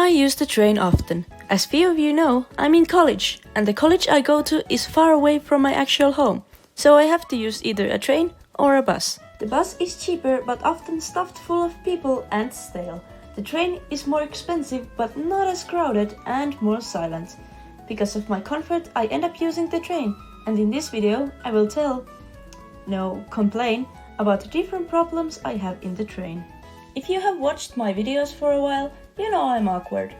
I use the train often. As few of you know, I'm in college, and the college I go to is far away from my actual home, so I have to use either a train or a bus. The bus is cheaper but often stuffed full of people and stale. The train is more expensive but not as crowded and more silent. Because of my comfort, I end up using the train, and in this video I will complain about the different problems I have in the train. If you have watched my videos for a while, you know I'm awkward.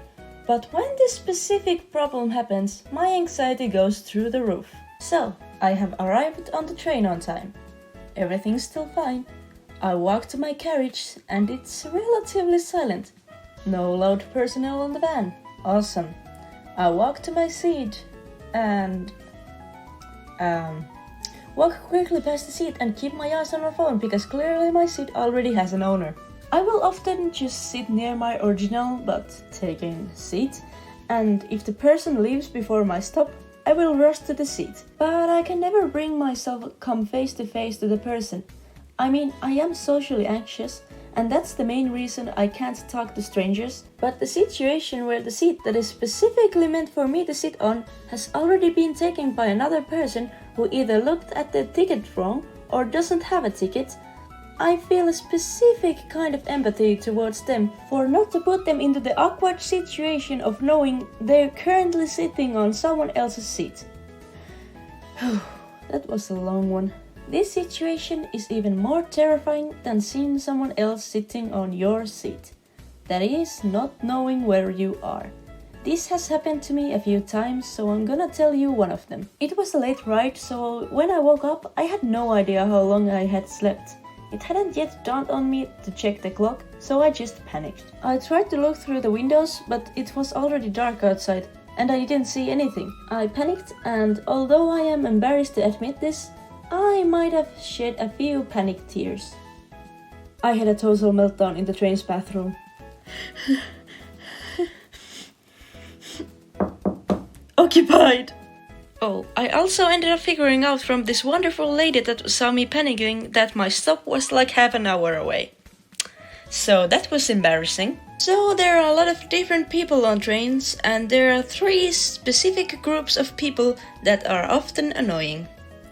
But when this specific problem happens, my anxiety goes through the roof. So, I have arrived on the train on time. Everything's still fine. I walk to my carriage and it's relatively silent. No loud personnel on the van. Awesome. I walk to my seat and walk quickly past the seat and keep my eyes on my phone because clearly my seat already has an owner. I will often just sit near my original but taken seat, and if the person leaves before my stop, I will rush to the seat. But I can never bring myself come face to the person. I mean, I am socially anxious, and that's the main reason I can't talk to strangers. But the situation where the seat that is specifically meant for me to sit on has already been taken by another person who either looked at the ticket wrong or doesn't have a ticket, I feel a specific kind of empathy towards them for not to put them into the awkward situation of knowing they're currently sitting on someone else's seat. That was a long one. This situation is even more terrifying than seeing someone else sitting on your seat. That is, not knowing where you are. This has happened to me a few times, so I'm gonna tell you one of them. It was a late ride, so when I woke up, I had no idea how long I had slept. It hadn't yet dawned on me to check the clock, so I just panicked. I tried to look through the windows, but it was already dark outside, and I didn't see anything. I panicked, and although I am embarrassed to admit this, I might have shed a few panic tears. I had a total meltdown in the train's bathroom. Occupied! Oh, I also ended up figuring out from this wonderful lady that saw me panicking that my stop was like half an hour away. So that was embarrassing. So there are a lot of different people on trains, and there are 3 specific groups of people that are often annoying.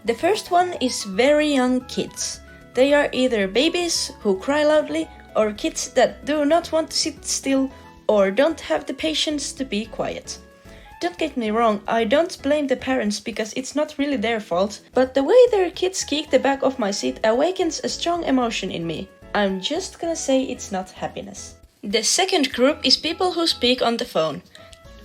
The first one is very young kids. They are either babies who cry loudly, or kids that do not want to sit still, or don't have the patience to be quiet. Don't get me wrong, I don't blame the parents because it's not really their fault, but the way their kids kick the back of my seat awakens a strong emotion in me. I'm just gonna say it's not happiness. The second group is people who speak on the phone.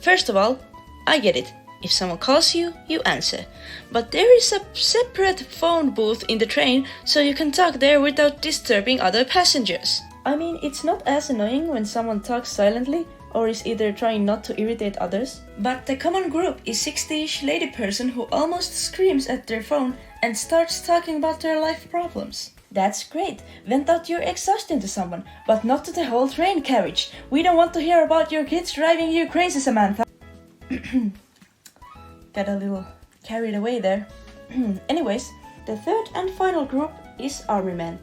First of all, I get it. If someone calls you, you answer. But there is a separate phone booth in the train, so you can talk there without disturbing other passengers. I mean, it's not as annoying when someone talks silently, or is either trying not to irritate others. But the common group is 60-ish lady person who almost screams at their phone and starts talking about their life problems. That's great, vent out your exhaustion to someone, but not to the whole train carriage. We don't want to hear about your kids driving you crazy, Samantha. Got a little carried away there. Anyways, the third and final group is army men.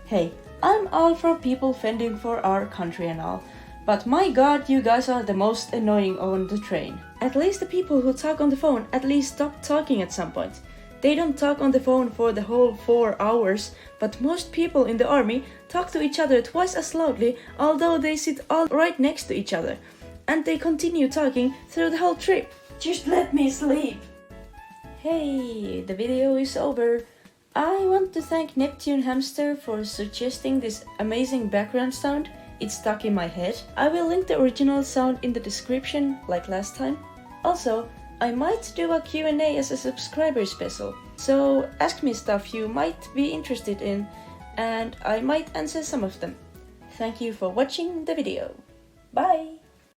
Hey, I'm all for people fending for our country and all, but my god, you guys are the most annoying on the train. At least the people who talk on the phone at least stop talking at some point. They don't talk on the phone for the whole 4 hours, but most people in the army talk to each other twice as loudly, although they sit all right next to each other. And they continue talking through the whole trip. Just let me sleep. Hey, the video is over. I want to thank Neptune Hamster for suggesting this amazing background sound. It stuck in my head. I will link the original sound in the description, like last time. Also, I might do a Q&A as a subscriber special, so ask me stuff you might be interested in, and I might answer some of them. Thank you for watching the video. Bye!